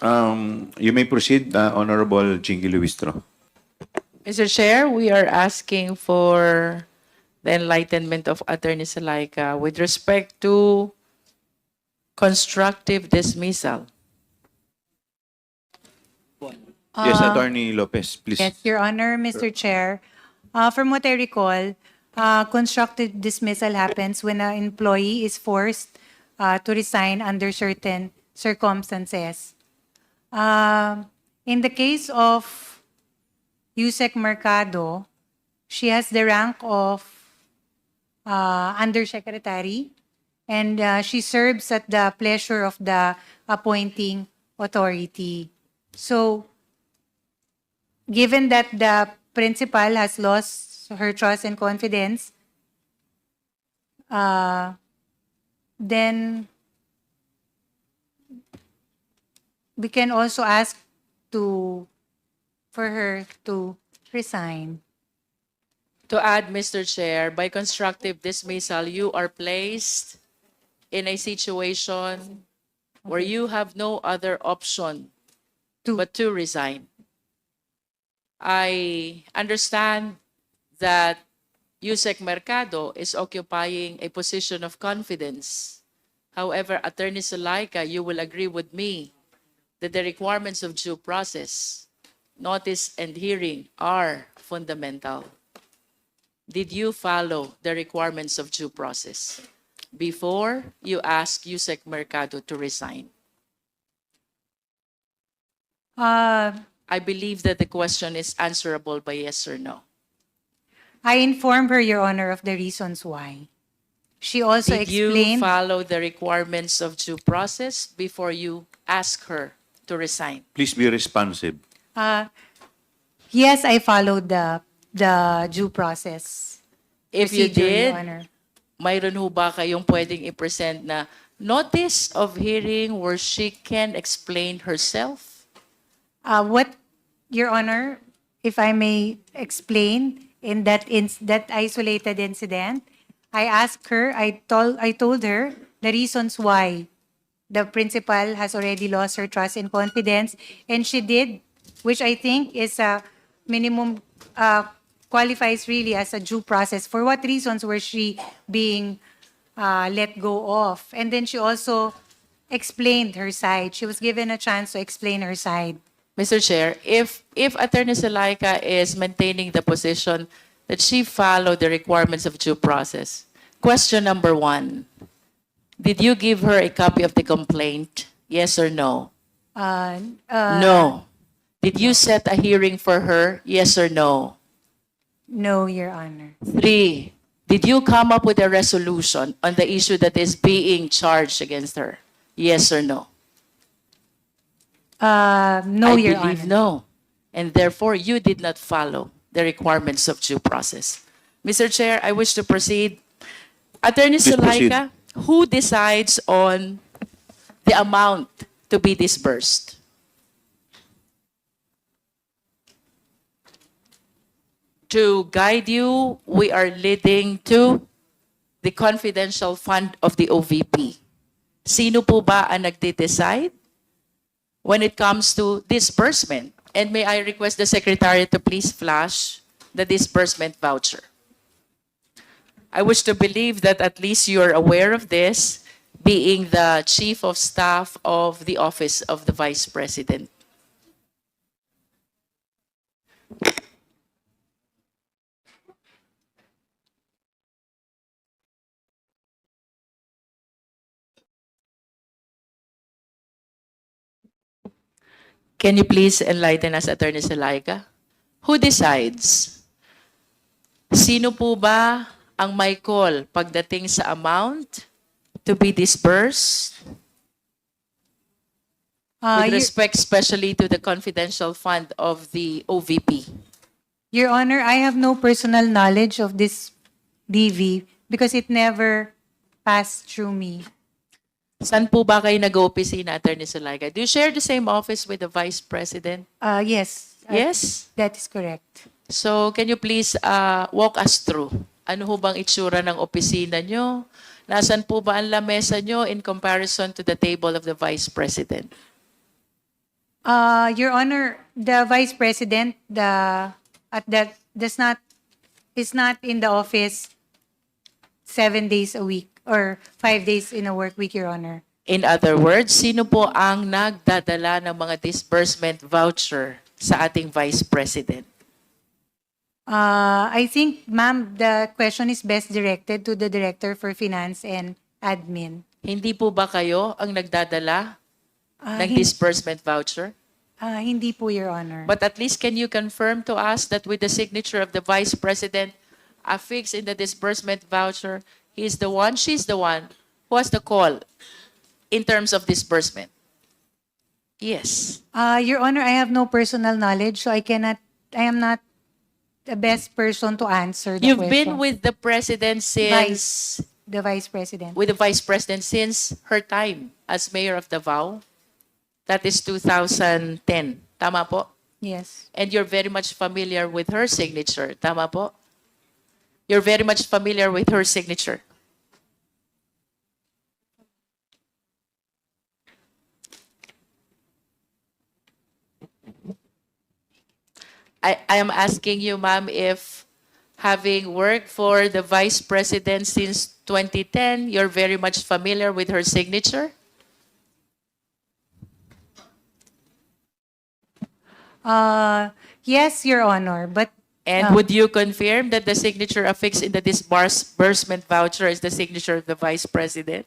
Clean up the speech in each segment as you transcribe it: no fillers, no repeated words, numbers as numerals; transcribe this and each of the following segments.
You may proceed, Honorable Jinky Luistro. Mr. Chair, we are asking for the enlightenment of Attorney Zuleika with respect to constructive dismissal. Yes, Attorney Lopez, please. Yes, Your Honor, Mr. Chair. From what I recall, constructive dismissal happens when an employee is forced to resign under certain circumstances. In the case of Yusek Mercado, she has the rank of undersecretary, and she serves at the pleasure of the appointing authority. So, given that the principal has lost her trust and confidence, then we can also ask for her to resign. To add, Mr. Chair, by constructive dismissal, you are placed in a situation where you have no other option but to resign. I understand that Yusek Mercado is occupying a position of confidence. However, Attorney Zuleika, you will agree with me that the requirements of due process, notice and hearing are fundamental. Did you follow the requirements of due process before you ask Yusek Mercado to resign? I believe that the question is answerable by yes or no. I informed her, Your Honor, of the reasons why. She also Did you explained. follow the requirements of due process before you ask her to resign? Please be responsive. Yes, I followed the due process. If you procedure, Your did, Honor. mayroon ho ba kayong pwedeng i-present na notice of hearing where she can explain herself? What, Your Honor, if I may explain, in that isolated incident, I asked her, I told her the reasons why the principal has already lost her trust and confidence, and she did, which I think is a minimum, qualifies really as a due process. For what reasons were she being let go of? And then she also explained her side. She was given a chance to explain her side. Mr. Chair, if Attorney Zuleika is maintaining the position that she followed the requirements of due process, question number 1, did you give her a copy of the complaint? Yes or no? No. Did you set a hearing for her? Yes or no? No, Your Honor. 3, did you come up with a resolution on the issue that is being charged against her? Yes or no? No, I Your believe Honor. no. And therefore, you did not follow the requirements of due process. Mr. Chair, I wish to proceed. Attorney Please proceed. Zuleika, who decides on the amount to be disbursed? To guide you, we are leading to the confidential fund of the OVP. Sino po ba ang nagde-decide when it comes to disbursement? And may I request the Secretary to please flash the disbursement voucher. I wish to believe that at least you're aware of this, being the Chief of Staff of the Office of the Vice President. Can you please enlighten us, Attorney Zuleika? Who decides? Sino po ba ang may call pagdating sa amount to be disbursed? With respect especially to the confidential fund of the OVP. Your Honor, I have no personal knowledge of this DV because it never passed through me. Saan po ba kayo nag-opisina, Attorney Zuleika? Do you share the same office with the Vice President? Yes. Yes? That is correct. So, can you please walk us through? Ano ho bang itsura ng opisina nyo? Nasaan po ba ang lamesa nyo in comparison to the table of the Vice President? Your Honor, the Vice President, at that is not in the office 7 days a week or 5 days in a work week, Your Honor. In other words, sino po ang nagdadala ng mga disbursement voucher sa ating Vice President? I think, ma'am, the question is best directed to the Director for Finance and Admin. Hindi po ba kayo ang nagdadala ng Hin- disbursement voucher? Hindi po, Your Honor. But at least can you confirm to us that with the signature of the Vice President affixed in the disbursement voucher, he's the one, she's the one who has the call in terms of disbursement? Yes. Your Honor, I have no personal knowledge, so I am not the best person to answer the You've question. been with the President since, The Vice President. with the Vice President since her time as Mayor of Davao. That is 2010. Tama po? Yes. And you're very much familiar with her signature. Tama po? You're very much familiar with her signature. I am asking you, ma'am, if having worked for the Vice President since 2010, you're very much familiar with her signature? Yes, Your Honor, but And would you confirm that the signature affixed in the disbursement voucher is the signature of the Vice President?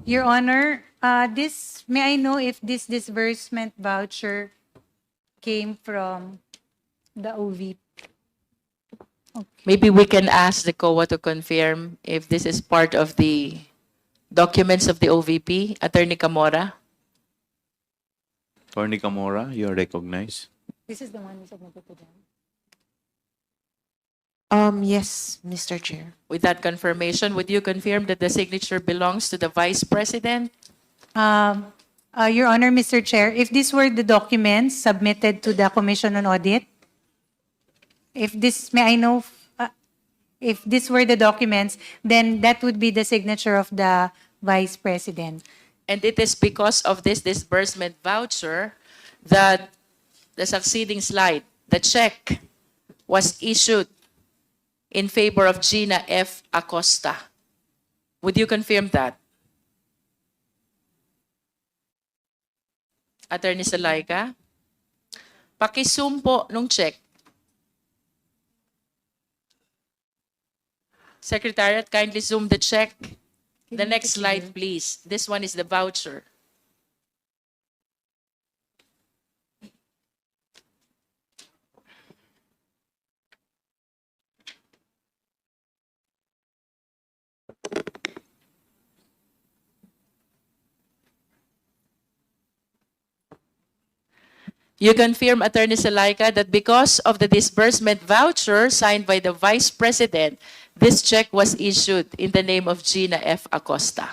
Your Honor, may I know if this disbursement voucher came from the OVP? Maybe we can ask the COA to confirm if this is part of the documents of the OVP. Attorney Camora? Attorney Camora, you are recognized. This is the one we submitted to them. Yes, Mr. Chair. With that confirmation, would you confirm that the signature belongs to the Vice President? Your Honor, Mr. Chair, if these were the documents submitted to the Commission on Audit, if this were the documents, then that would be the signature of the Vice President. And it is because of this disbursement voucher that the succeeding slide, the check was issued in favor of Gina F. Acosta. Would you confirm that? Attorney Zuleika? Paki-zoom po nung check. Secretariat, kindly zoom the check. The next slide, please. This one is the voucher. You confirm, Attorney Zuleika, that because of the disbursement voucher signed by the Vice President, this check was issued in the name of Gina F. Acosta.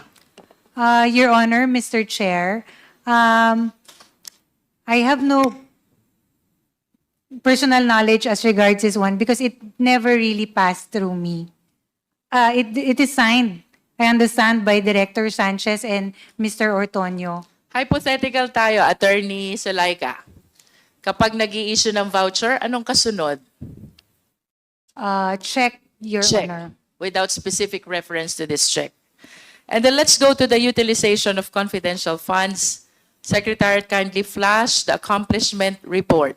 Your Honor, Mr. Chair, I have no personal knowledge as regards this one because it never really passed through me. It is signed, I understand, by Director Sanchez and Mr. Ortonio. Hypothetical tayo, Attorney Zuleika. Kapag nag-i-issue ng voucher, anong kasunod? Check, Your Check, Honor. without specific reference to this check. And then let's go to the utilization of confidential funds. Secretariat, kindly flash the accomplishment report.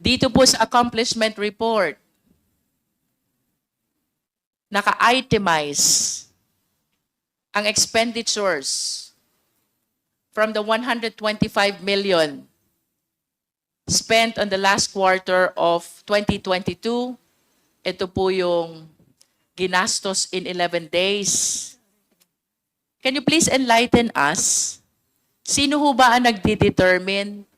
Dito po sa accomplishment report, naka-itemize ang expenditures from the 125 million spent on the last quarter of 2022. Ito po yung ginastos in 11 days. Can you please enlighten us? Sino ho ba ang nagdi-determine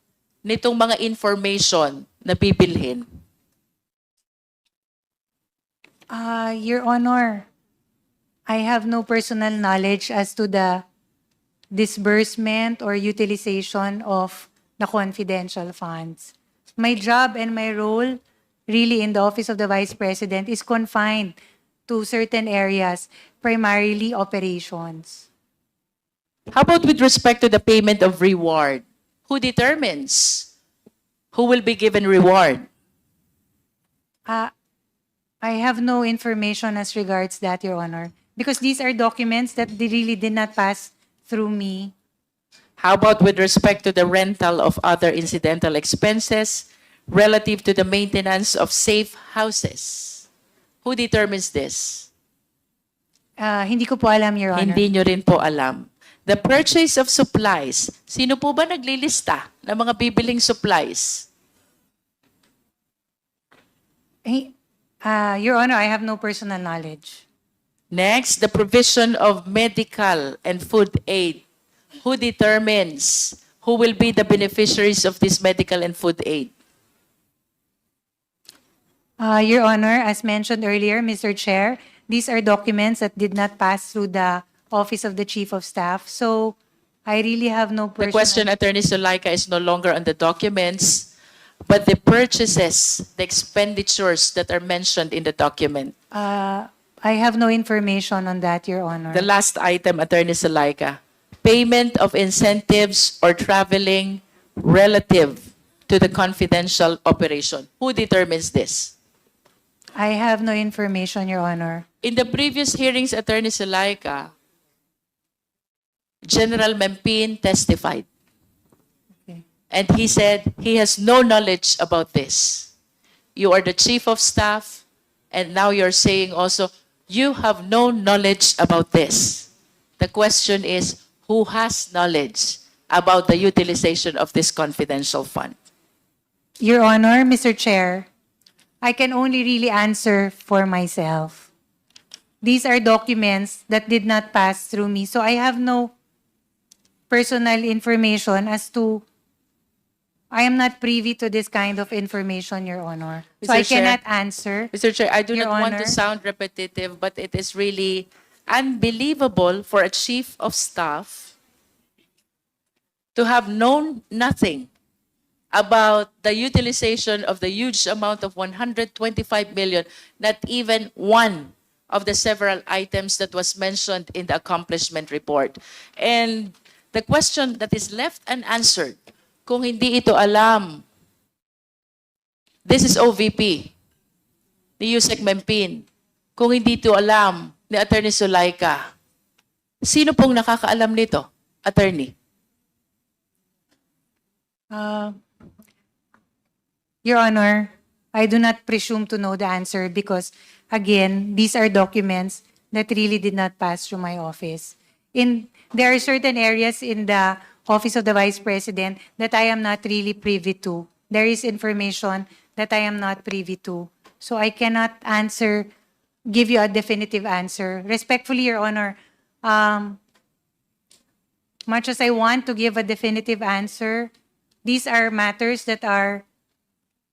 nitong mga information na bibilhin? Your Honor, I have no personal knowledge as to the disbursement or utilization of the confidential funds. My job and my role really in the Office of the Vice President is confined to certain areas, primarily operations. How about with respect to the payment of reward? Who determines who will be given reward? I have no information as regards that, Your Honor, because these are documents that they really did not pass through me. How about with respect to the rental of other incidental expenses relative to the maintenance of safe houses? Who determines this? Hindi ko po alam, Your Honor. Hindi nyo rin po alam. The purchase of supplies. Sino po ba naglilista ng mga bibiling supplies? Your Honor, I have no personal knowledge. Next, the provision of medical and food aid. Who determines who will be the beneficiaries of this medical and food aid? Your Honor, as mentioned earlier, Mr. Chair, these are documents that did not pass through the Office of the Chief of Staff. So I really have no The personal... question, Attorney Zuleika, is no longer on the documents, but the purchases, the expenditures that are mentioned in the document. I have no information on that, Your Honor. The last item, Attorney Zuleika, payment of incentives or traveling relative to the confidential operation. Who determines this? I have no information, Your Honor. In the previous hearings, Attorney Zuleika, General Mempin testified. Okay. And he said he has no knowledge about this. You are the Chief of Staff, and now you're saying also you have no knowledge about this. The question is, who has knowledge about the utilization of this confidential fund? Your Honor, Mr. Chair, I can only really answer for myself. These are documents that did not pass through me, so I have no personal information as to... I am not privy to this kind of information, Your Honor. So Mr. I Chair. cannot answer. Mr. Chair, I do Your not want to Honor. sound repetitive, but it is really unbelievable for a Chief of Staff to have known nothing about the utilization of the huge amount of 125 million, not even one of the several items that was mentioned in the accomplishment report. And the question that is left unanswered, kung hindi ito alam, this is OVP, ni Yusek Mempin. Kung hindi ito alam ni Attorney Zuleika, sino pong nakakaalam nito, Attorney? Your Honor, I do not presume to know the answer because, again, these are documents that really did not pass through my office. There are certain areas in the Office of the Vice President that I am not really privy to. There is information that I am not privy to. So I cannot give you a definitive answer. Respectfully, Your Honor, much as I want to give a definitive answer, these are matters that are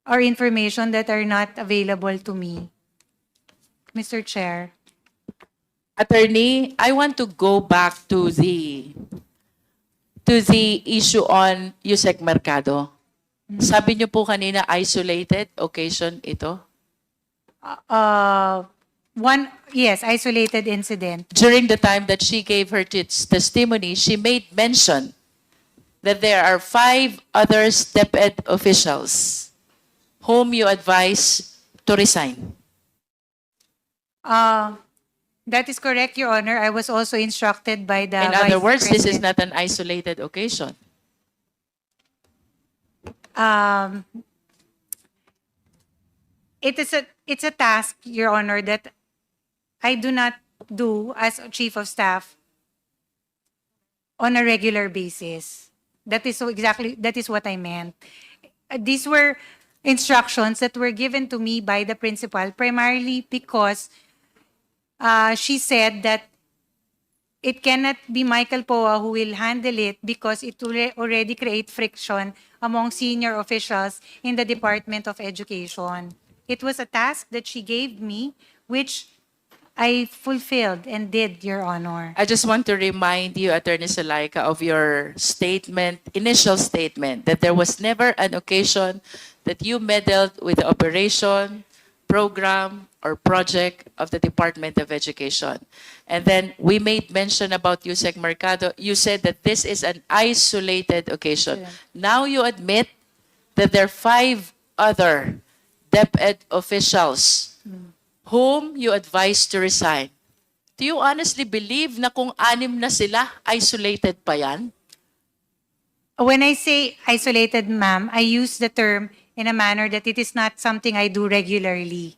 information that are not available to me. Mr. Chair. Attorney, I want to go back to the issue on Yusek Mercado. Sabi niyo po kanina, isolated occasion ito? Yes, isolated incident. During the time that she gave her testimony, she made mention that there are 5 other step-ed officials whom you advise to resign. That is correct, Your Honor. I was also instructed by the In Vice other words, this is President. not an isolated occasion. It's a task, Your Honor, that I do not do as Chief of Staff on a regular basis. That is what I meant. These were instructions that were given to me by the principal, primarily because she said that it cannot be Michael Poa who will handle it because it will already create friction among senior officials in the Department of Education. It was a task that she gave me, which I fulfilled and did, Your Honor. I just want to remind you, Attorney Zuleika, of your statement, initial statement, that there was never an occasion that you meddled with the operation, program or project of the Department of Education. And then we made mention about Yusek Mercado. You said that this is an isolated occasion. Now you admit that there are 5 other DepEd officials whom you advised to resign. Do you honestly believe na kung 6 na sila, isolated pa yan? When I say isolated, ma'am, I use the term in a manner that it is not something I do regularly.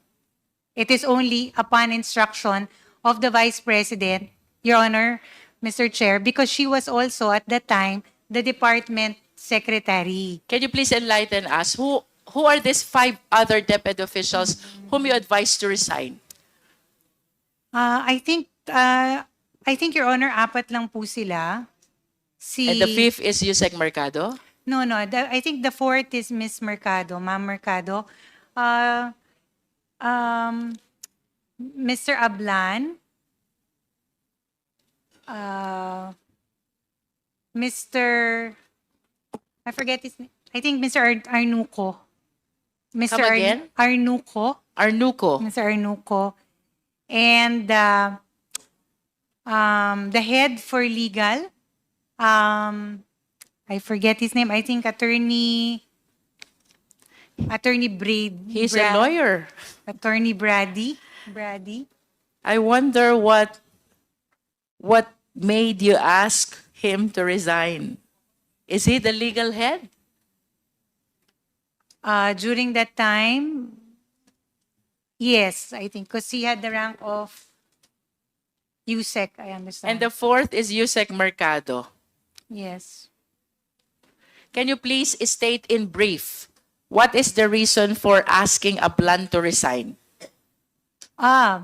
It is only upon instruction of the Vice President, Your Honor, Mr. Chair, because she was also at that time the department secretary. Can you please enlighten us? Who are these 5 other DepEd officials whom you advised to resign? I think, Your Honor, 4 lang po sila. And the 5th is Yusek Mercado? No. I think the 4th is Miss Mercado, Ma'am Mercado. Mr. Ablan. Mr. I forget his name. I think Mr. Arnuco. Mr. Come again? Arnuco. Arnuco. Mr. Arnuco. And the head for legal, I forget his name. I think Attorney He's a lawyer. Attorney Brady. I wonder what made you ask him to resign. Is he the legal head? During that time, yes, I think, because he had the rank of USEC, I understand. And the 4th is Yusek Mercado. Yes. Can you please state in brief, what is the reason for asking Ablan to resign? That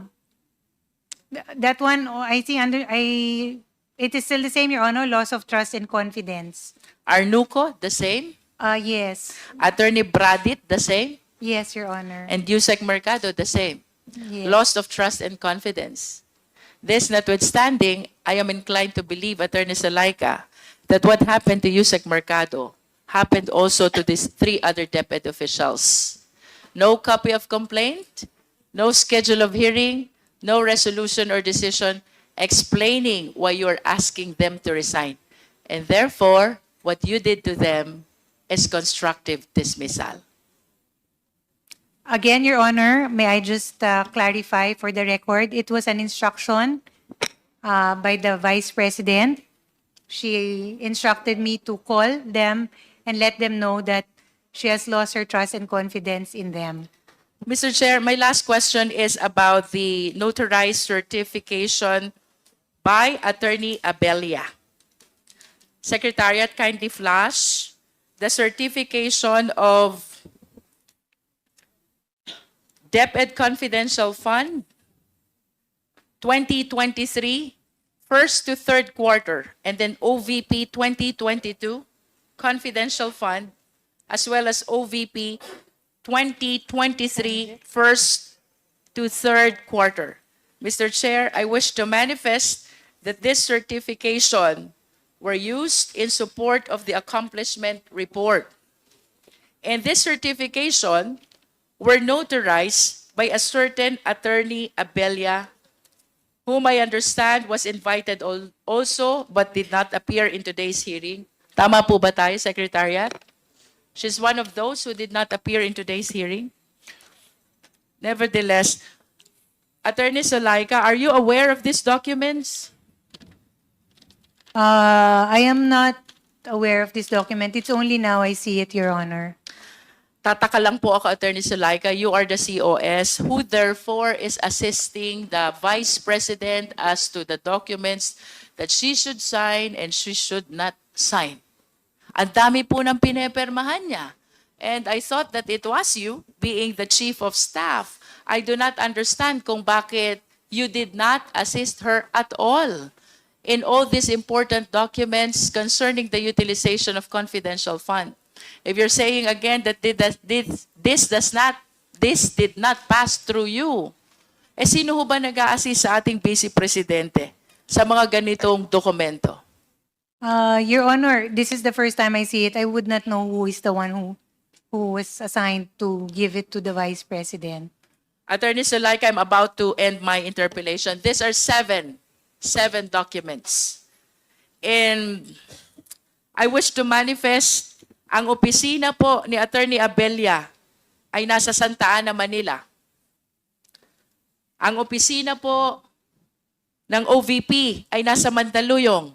one, I think it is still the same, Your Honor, loss of trust and confidence. Arnuco, the same? Yes. Attorney Bradit, the same? Yes, Your Honor. And Yusek Mercado, the same? Yes. Loss of trust and confidence. This notwithstanding, I am inclined to believe, Attorney Zuleika, that what happened to Yusek Mercado happened also to these 3 other DepEd officials. No copy of complaint, no schedule of hearing, no resolution or decision explaining why you are asking them to resign. And therefore, what you did to them is constructive dismissal. Again, Your Honor, may I just clarify for the record, it was an instruction by the Vice President. She instructed me to call them and let them know that she has lost her trust and confidence in them. Mr. Chair, my last question is about the notarized certification by Attorney Abelia. Secretariat, kindly flash the certification of DepEd Confidential Fund 2023, first to third quarter, and then OVP 2022 Confidential Fund, as well as OVP 2023, first to third quarter. Mr. Chair, I wish to manifest that this certification were used in support of the accomplishment report. And this certification were notarized by a certain Attorney Abelia, whom I understand was invited also but did not appear in today's hearing. Tama po ba tayo, Secretariat? She's one of those who did not appear in today's hearing. Nevertheless, Attorney Zuleika, are you aware of these documents? I am not aware of this document. It's only now I see it, Your Honor. Tataka lang po ako, Attorney Zuleika, you are the COS, who therefore is assisting the Vice President as to the documents that she should sign and she should not sign. Ang dami po ng pinepermahan niya. And I thought that it was you, being the Chief of Staff. I do not understand kung bakit you did not assist her at all in all these important documents concerning the utilization of confidential fund. If you're saying again that this did not pass through you, eh sino ho ba nag-a-assist sa ating Vice Presidente sa mga ganitong dokumento? Your Honor, this is the first time I see it. I would not know who is the one who was assigned to give it to the Vice President. Attorney Zuleika, I'm about to end my interpellation. These are seven documents. And I wish to manifest, ang opisina po ni Attorney Abella ay nasa Santa Ana, Manila. Ang opisina po ng OVP ay nasa Mandaluyong.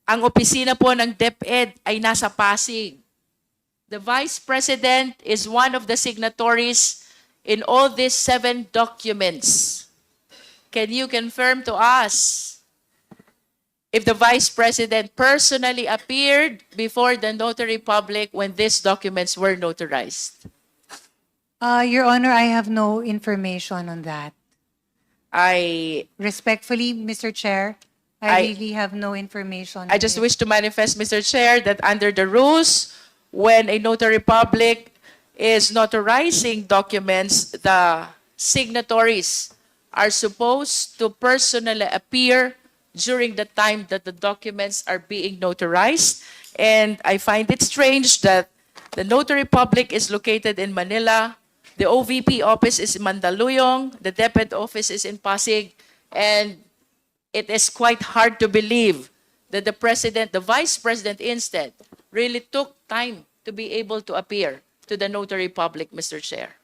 Ang opisina po ng DepEd ay nasa Pasig. The Vice President is one of the signatories in all these 7 documents. Can you confirm to us if the Vice President personally appeared before the notary public when these documents were notarized? Your Honor, I have no information on that. I Respectfully, Mr. Chair, I- I really have no information. I on just it. wish to manifest, Mr. Chair, that under the rules, when a notary public is notarizing documents, the signatories are supposed to personally appear during the time that the documents are being notarized. And I find it strange that the notary public is located in Manila, the OVP office is in Mandaluyong, the DepEd office is in Pasig, and it is quite hard to believe that the Vice President instead, really took time to be able to appear to the notary public, Mr. Chair.